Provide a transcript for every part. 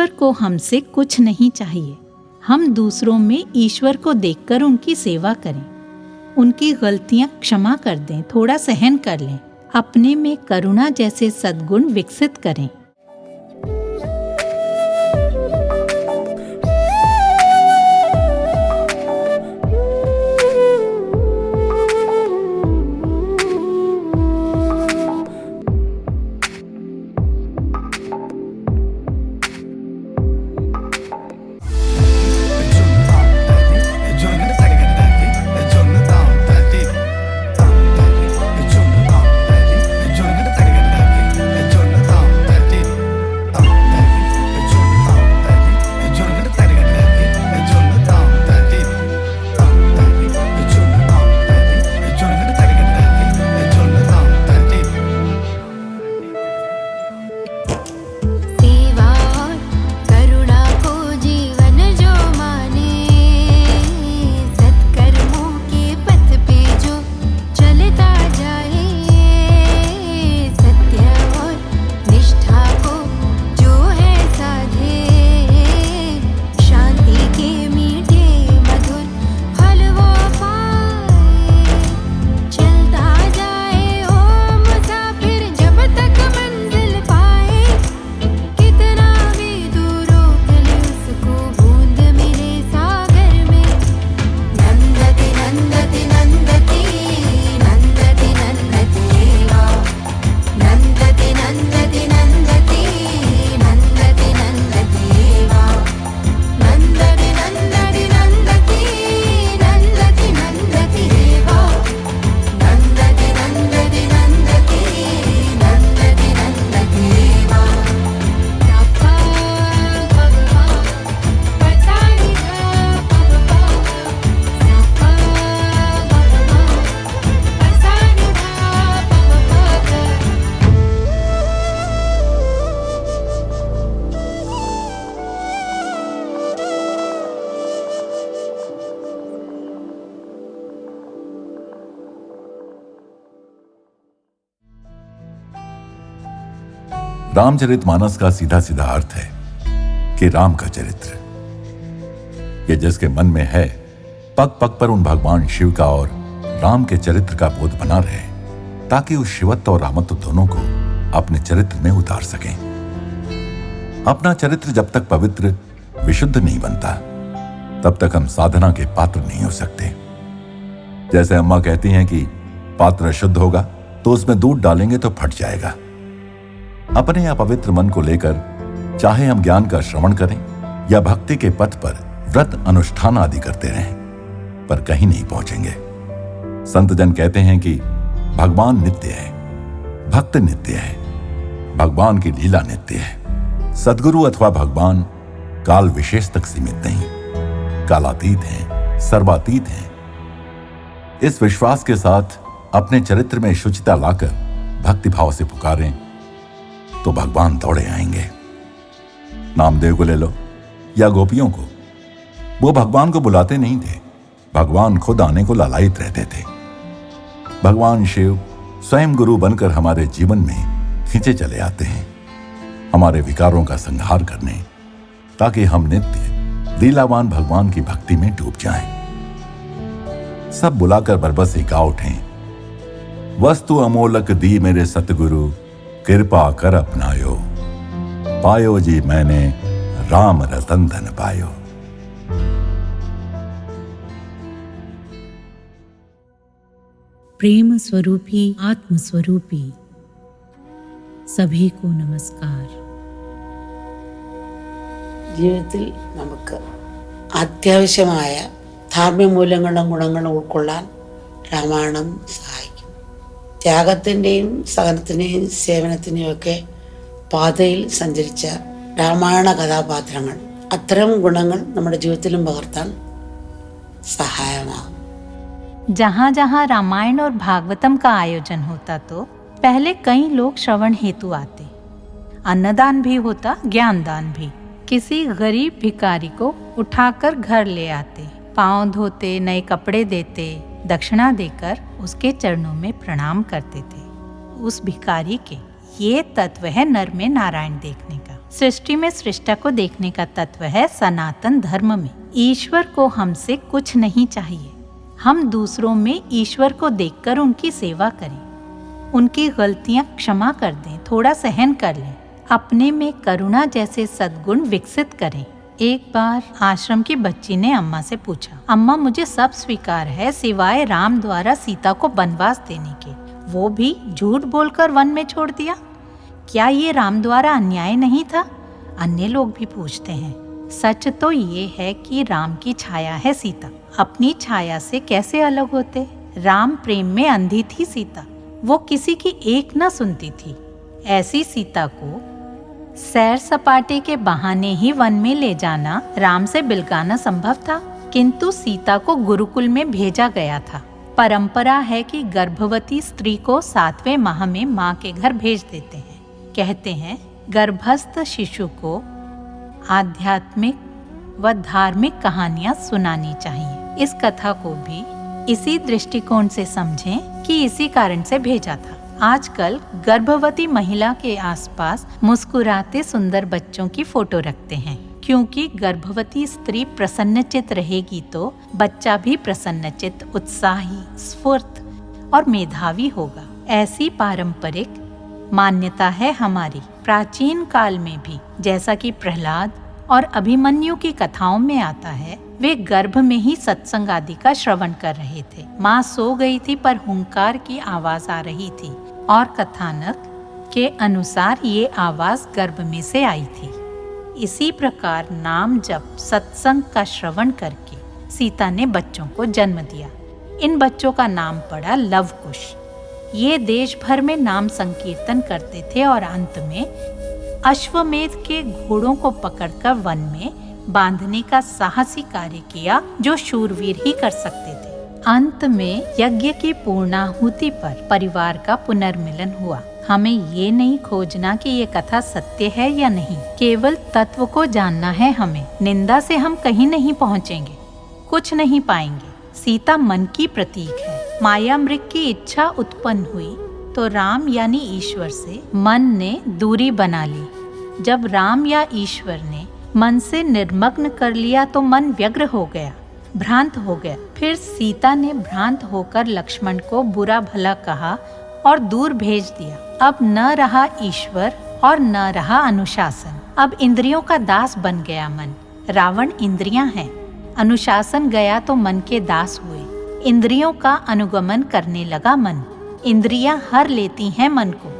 ईश्वर को हमसे कुछ नहीं चाहिए। हम दूसरों में ईश्वर को देखकर उनकी सेवा करें, उनकी गलतियां क्षमा कर दें, थोड़ा सहन कर लें, अपने में करुणा जैसे सद्गुण विकसित करें। रामचरितमानस का सीधा सीधा अर्थ है कि राम का चरित्र, ये जिसके मन में है, पग पग पर उन भगवान शिव का और राम के चरित्र का बोध बना रहे, ताकि उस शिवत्व और रामत्व दोनों को अपने चरित्र में उतार सकें। अपना चरित्र जब तक पवित्र विशुद्ध नहीं बनता, तब तक हम साधना के पात्र नहीं हो सकते। जैसे अम्मा कहती हैं कि पात्र शुद्ध होगा तो उसमें दूध डालेंगे तो फट जाएगा। अपने अपवित्र मन को लेकर चाहे हम ज्ञान का श्रवण करें या भक्ति के पथ पर व्रत अनुष्ठान आदि करते रहें, पर कहीं नहीं पहुंचेंगे। संत जन कहते हैं कि भगवान नित्य है, भक्त नित्य है, भगवान की लीला नित्य है। सद्गुरु अथवा भगवान काल विशेष तक सीमित नहीं, कालातीत हैं, सर्वातीत हैं। इस विश्वास के साथ अपने चरित्र में शुचिता लाकर भक्ति भाव से पुकारें तो भगवान दौड़े आएंगे। नामदेव को ले लो या गोपियों को, वो भगवान को बुलाते नहीं थे, भगवान खुद आने को लालायित रहते थे। भगवान शिव स्वयं गुरु बनकर हमारे जीवन में खींचे चले आते हैं, हमारे विकारों का संहार करने, ताकि हम नित्य लीलावान भगवान की भक्ति में डूब जाएं। सब बुलाकर बरबस गा उठें, वस्तु अमोलक दी मेरे सतगुरु, कृपा कर अपनायो, पायो जी मैंने राम रतन धन पायो। प्रेम स्वरूपी आत्म स्वरूपी सभी को नमस्कार। ജീവിതത്തിൽ നമുക്ക് അത്യാവശ്യമായ ധാർമ്മിക മൂല്യങ്ങളും ഗുണങ്ങളും ഉൾക്കൊള്ളാൻ രാമായണം സഹായിക്കും. ത്യാഗത്തിൻ്റെയും സഹനത്തിൻ്റെയും സേവനത്തിൻ്റെയും ഒക്കെ പാതയിൽ സഞ്ചരിച്ച രാമായണ കഥാപാത്രങ്ങൾ അത്തരം ഗുണങ്ങൾ നമ്മുടെ ജീവിതത്തിലും പകർത്താൻ സഹായമാകും. जहाँ जहाँ रामायण और भागवतम का आयोजन होता तो पहले कई लोग श्रवण हेतु आते। अन्नदान भी होता, ज्ञानदान भी। किसी गरीब भिखारी को उठाकर घर ले आते, पांव धोते, नए कपड़े देते, दक्षिणा देकर उसके चरणों में प्रणाम करते थे। उस भिखारी के ये तत्व है नर में नारायण देखने का। सृष्टि में सृष्टा को देखने का तत्व है सनातन धर्म में। ईश्वर को हमसे कुछ नहीं चाहिए, हम दूसरों में ईश्वर को देखकर उनकी सेवा करें, उनकी गलतियां क्षमा कर दें, थोड़ा सहन कर लें, अपने में करुणा जैसे सद्गुण विकसित करें। एक बार आश्रम की बच्ची ने अम्मा से पूछा, अम्मा मुझे सब स्वीकार है सिवाय राम द्वारा सीता को वनवास देने के, वो भी झूठ बोलकर वन में छोड़ दिया। क्या ये राम द्वारा अन्याय नहीं था? अन्य लोग भी पूछते हैं। सच तो ये है कि राम की छाया है सीता, अपनी छाया से कैसे अलग होते। राम प्रेम में अंधी थी सीता, वो किसी की एक न सुनती थी। ऐसी सीता को सैर सपाटे के बहाने ही वन में ले जाना राम से बिलगाना संभव था, किंतु सीता को गुरुकुल में भेजा गया था। परंपरा है कि गर्भवती स्त्री को 7वें माह में माँ के घर भेज देते हैं। कहते हैं गर्भस्थ शिशु को आध्यात्मिक व धार्मिक कहानियां सुनानी चाहिए। इस कथा को भी इसी दृष्टिकोण से समझें कि इसी कारण से भेजा था। आजकल गर्भवती महिला के आसपास मुस्कुराते सुंदर बच्चों की फोटो रखते हैं, क्योंकि गर्भवती स्त्री प्रसन्नचित्त रहेगी तो बच्चा भी प्रसन्नचित्त, उत्साही, स्फूर्त और मेधावी होगा। ऐसी पारंपरिक मान्यता है हमारी। प्राचीन काल में भी, जैसा कि प्रहलाद और अभिमन्यु की कथाओं में आता है, वे गर्भ में ही सत्संग आदि का श्रवण कर रहे थे। माँ सो गई थी पर हुंकार की आवाज आ रही थी और कथानक के अनुसार ये आवाज गर्भ में से आई थी। इसी प्रकार नाम जप, सत्संग का श्रवण करके सीता ने बच्चों को जन्म दिया। इन बच्चों का नाम पड़ा लवकुश। ये देश भर में नाम संकीर्तन करते थे और अंत में अश्वमेध के घोड़ों को पकड़कर वन में बांधने का साहसी कार्य किया, जो शूरवीर ही कर सकते थे। अंत में यज्ञ की पूर्णाहुति पर परिवार का पुनर्मिलन हुआ। हमें ये नहीं खोजना कि ये कथा सत्य है या नहीं, केवल तत्व को जानना है हमें। निंदा से हम कहीं नहीं पहुँचेंगे, कुछ नहीं पाएंगे। सीता मन की प्रतीक है। माया मृग की इच्छा उत्पन्न हुई तो राम यानी ईश्वर से मन ने दूरी बना ली। जब राम या ईश्वर ने मन से निर्मग्न कर लिया तो मन व्यग्र हो गया, भ्रांत हो गया। फिर सीता ने भ्रांत होकर लक्ष्मण को बुरा भला कहा और दूर भेज दिया। अब न रहा ईश्वर और न रहा अनुशासन। अब इंद्रियों का दास बन गया मन। रावण इंद्रियां हैं, अनुशासन गया तो मन के दास हुए। इंद्रियों का अनुगमन करने लगा मन। इंद्रियां हर लेती हैं मन को।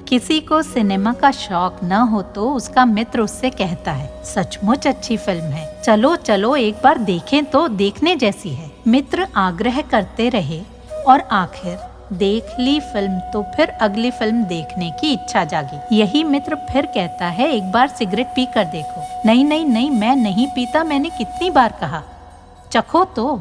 किसी को सिनेमा का शौक न हो तो उसका मित्र उससे कहता है, सचमुच अच्छी फिल्म है, चलो चलो एक बार देखें तो देखने जैसी है। मित्र आग्रह करते रहे और आखिर देख ली फिल्म तो फिर अगली फिल्म देखने की इच्छा जागी। यही मित्र फिर कहता है, एक बार सिगरेट पी कर देखो। नहीं नहीं नहीं, मैं नहीं पीता, मैंने कितनी बार कहा। चखो तो।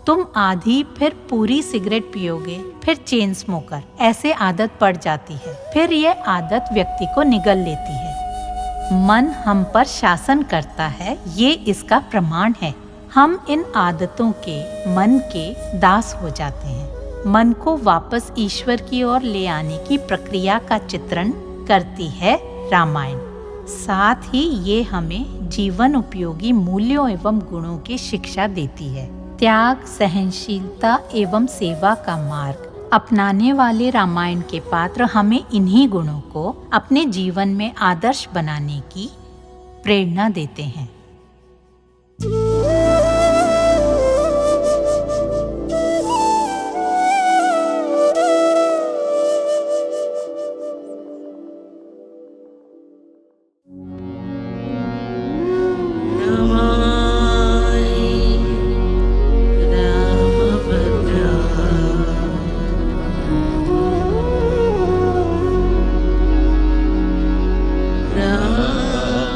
तुम आधी फिर पूरी सिगरेट पियोगे, फिर चेन स्मोकर। ऐसे आदत पड़ जाती है, फिर यह आदत व्यक्ति को निगल लेती है। मन हम पर शासन करता है, ये इसका प्रमाण है। हम इन आदतों के, मन के दास हो जाते हैं। मन को वापस ईश्वर की ओर ले आने की प्रक्रिया का चित्रण करती है रामायण। साथ ही ये हमें जीवन उपयोगी मूल्यों एवं गुणों की शिक्षा देती है। त्याग, सहनशीलता एवं सेवा का मार्ग अपनाने वाले रामायण के पात्र हमें इन्हीं गुणों को अपने जीवन में आदर्श बनाने की प्रेरणा देते हैं।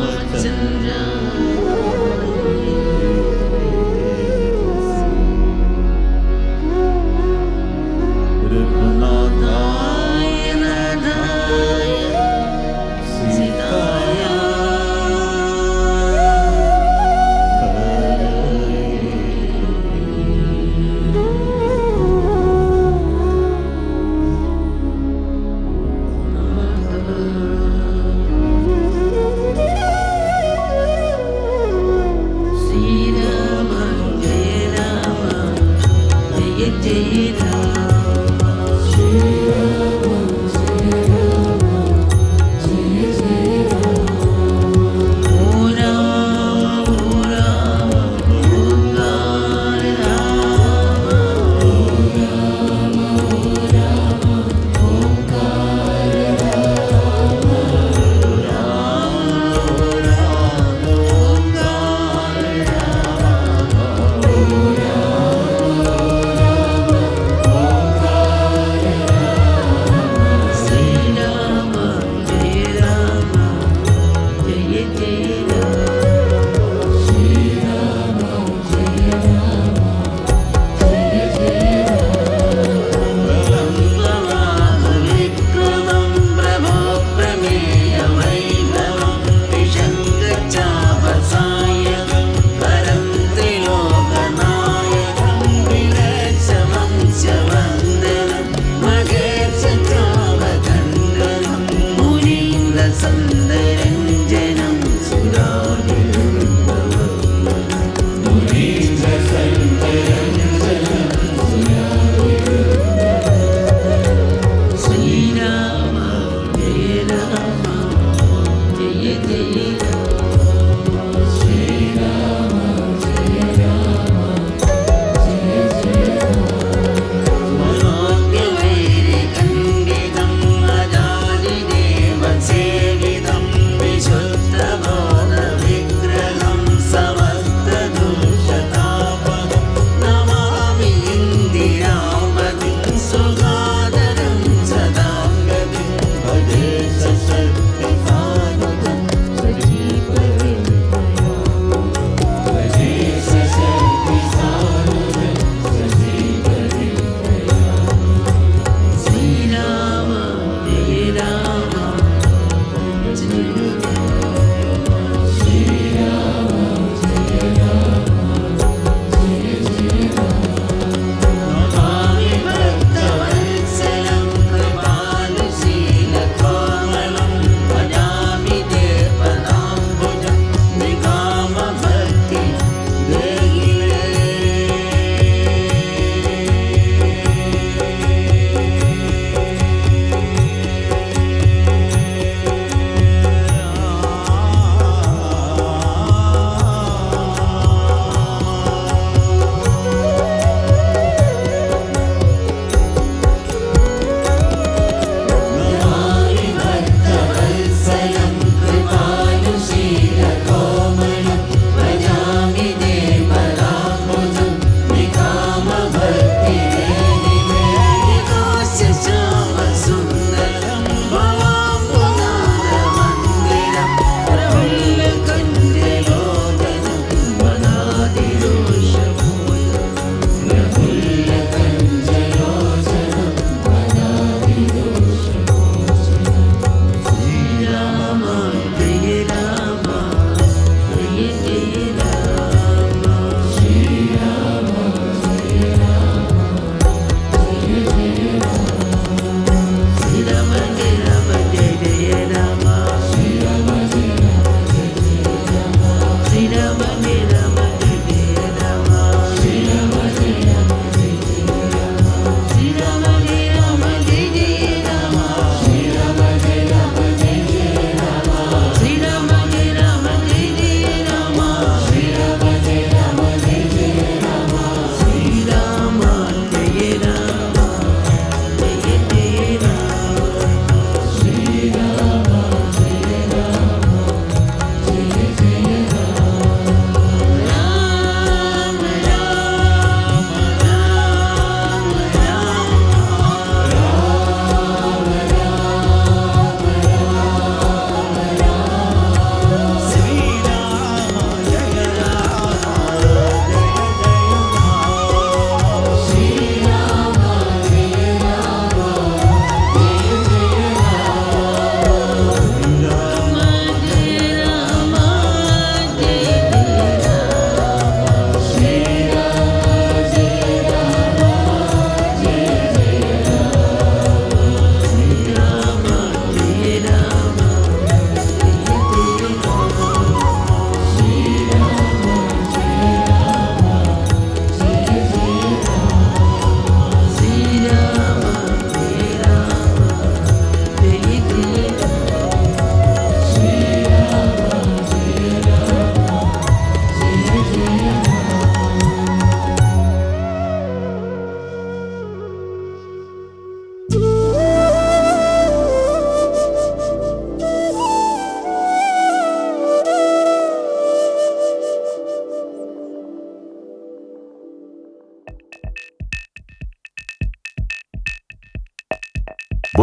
रामचंद्र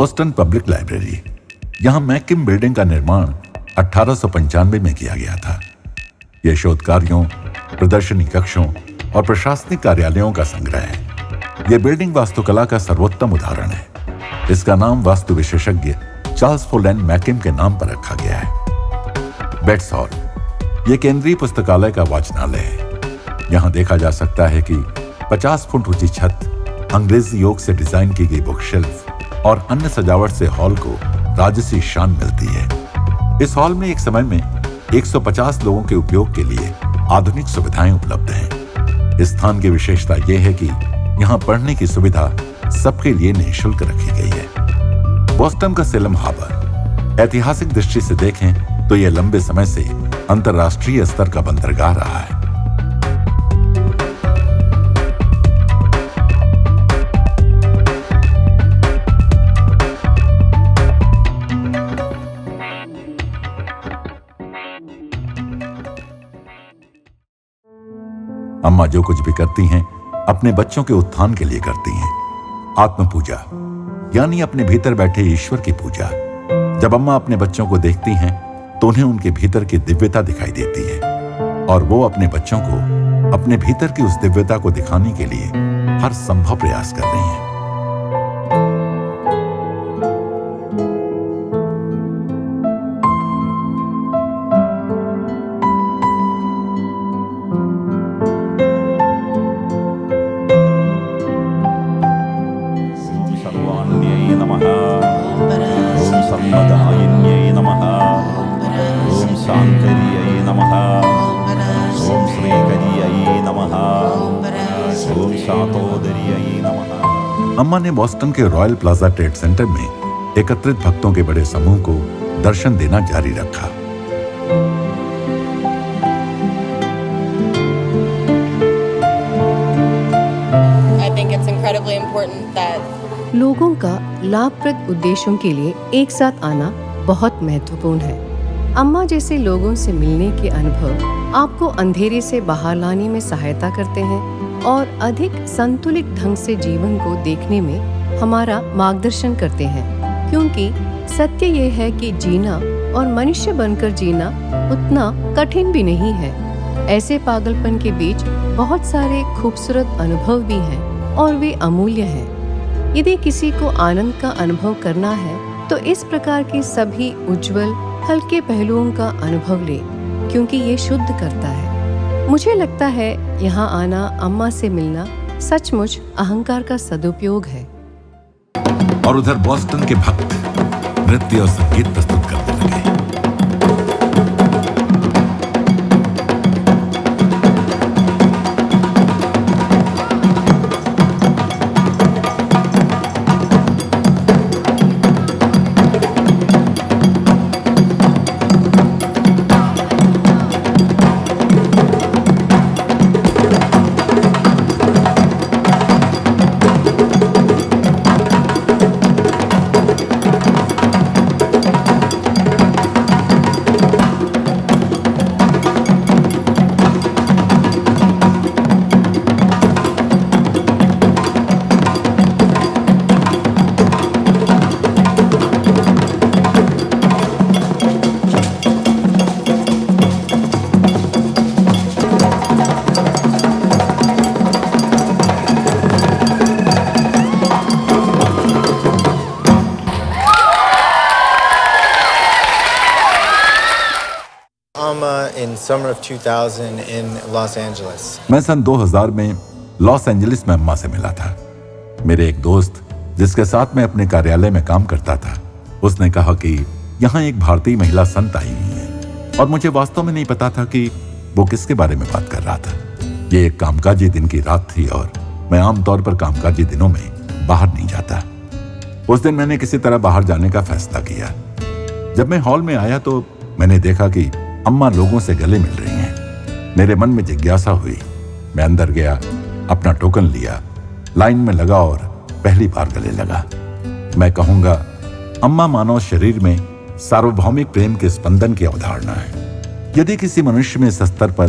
बोस्टन पब्लिक लाइब्रेरी, यहां मैकिम बिल्डिंग का निर्माण 1895 में किया गया था। यह शोध कार्यों, प्रदर्शनी कक्षों और प्रशासनिक कार्यालयों का संग्रह है। यह बिल्डिंग वास्तुकला का सर्वोत्तम उदाहरण है। इसका नाम वास्तु विशेषज्ञ चार्ल्स फुलन मैकिम के नाम पर रखा गया है। बेट्स हॉल, यह केंद्रीय पुस्तकालय का वाचनालय है। यहां देखा जा सकता है कि 50 फुट ऊंची छत, अंग्रेजी योग से डिजाइन की गई बुक शेल्फ और अन्य सजावट से हॉल को राजसी शान मिलती है। इस हॉल में एक समय में 150 लोगों के उपयोग के लिए आधुनिक सुविधाएं उपलब्ध हैं। इस स्थान की विशेषता यह है कि यहाँ पढ़ने की सुविधा सबके लिए निःशुल्क रखी गई है। बोस्टन का सेलम हार्बर, ऐतिहासिक दृष्टि से देखें तो यह लंबे समय से अंतर्राष्ट्रीय स्तर का बंदरगाह रहा है। अम्मा जो कुछ भी करती हैं अपने बच्चों के उत्थान के लिए करती हैं। आत्म पूजा यानी अपने भीतर बैठे ईश्वर की पूजा। जब अम्मा अपने बच्चों को देखती हैं तो उन्हें उनके भीतर की दिव्यता दिखाई देती है और वो अपने बच्चों को अपने भीतर की उस दिव्यता को दिखाने के लिए हर संभव प्रयास कर रही हैं। अम्मा ने बोस्टन के रॉयल प्लाजा ट्रेड सेंटर में एकत्रित भक्तों के बड़े समूह को दर्शन देना जारी रखा। लोगों का लाभप्रद उद्देश्यों के लिए एक साथ आना बहुत महत्वपूर्ण है। अम्मा जैसे लोगों से मिलने के अनुभव आपको अंधेरे से बाहर लाने में सहायता करते हैं और अधिक संतुलित ढंग से जीवन को देखने में हमारा मार्गदर्शन करते हैं, क्योंकि सत्य ये है कि जीना और मनुष्य बनकर जीना उतना कठिन भी नहीं है। ऐसे पागलपन के बीच बहुत सारे खूबसूरत अनुभव भी हैं और वे अमूल्य हैं। यदि किसी को आनंद का अनुभव करना है तो इस प्रकार के सभी उज्जवल हल्के पहलुओं का अनुभव ले, क्योंकि ये शुद्ध करता है। मुझे लगता है यहाँ आना, अम्मा से मिलना सचमुच अहंकार का सदुपयोग है। और उधर बोस्टन के भक्त नृत्य और संगीत प्रस्तुत करने लगे। in summer of 2000 in Los Angeles. मैं सन 2000 में लॉस एंजलिस में अम्मा से मिला था। मेरे एक दोस्त जिसके साथ मैं अपने कार्यालय में काम करता था, उसने कहा कि यहाँ एक भारतीय महिला संत आई हुई है और मुझे वास्तव में नहीं पता था कि वो किसके बारे में बात कर रहा था। ये एक कामकाजी दिन की रात थी और मैं आमतौर पर कामकाजी दिनों में बाहर नहीं जाता। उस दिन मैंने किसी तरह बाहर जाने का फैसला किया। जब मैं हॉल में आया तो मैंने देखा कि अम्मा लोगों से गले मिल रही हैं। मेरे मन में जिज्ञासा हुई। मैं अंदर गया, अपना टोकन लिया, लाइन में लगा और पहली बार गले लगा। मैं कहूंगा अम्मा मानव शरीर में सार्वभौमिक प्रेम के स्पंदन की अवधारणा है। यदि किसी मनुष्य में इस स्तर पर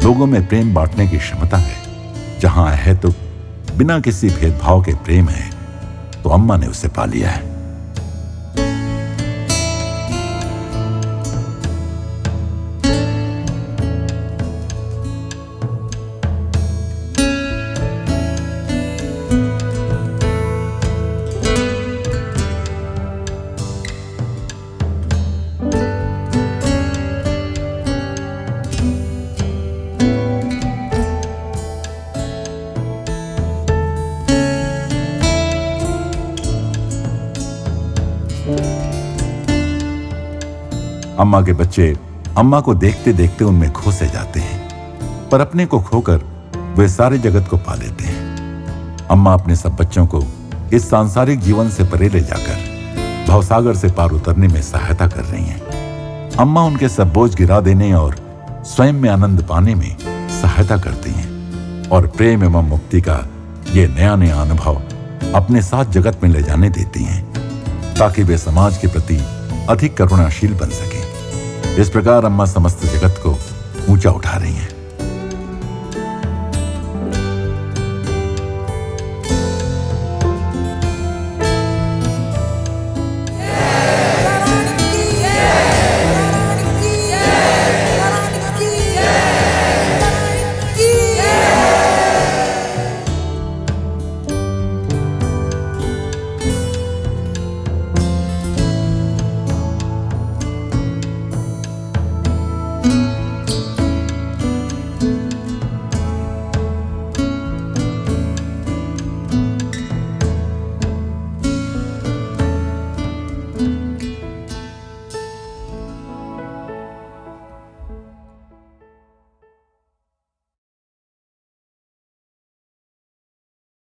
लोगों में प्रेम बांटने की क्षमता है, जहां है तो बिना किसी भेदभाव के प्रेम है, तो अम्मा ने उसे पा लिया है। अम्मा के बच्चे अम्मा को देखते देखते उनमें खो से जाते हैं, पर अपने को खोकर वे सारे जगत को पा लेते हैं। अम्मा अपने सब बच्चों को इस सांसारिक जीवन से परे ले जाकर भवसागर से पार उतरने में सहायता कर रही हैं। अम्मा उनके सब बोझ गिरा देने और स्वयं में आनंद पाने में सहायता करती हैं और प्रेम एवं मुक्ति का ये नया नया अनुभव अपने साथ जगत में ले जाने देती हैं, ताकि वे समाज के प्रति अधिक करुणाशील बन सकें। इस प्रकार अम्मा समस्त जगत को ऊंचा उठा रही हैं।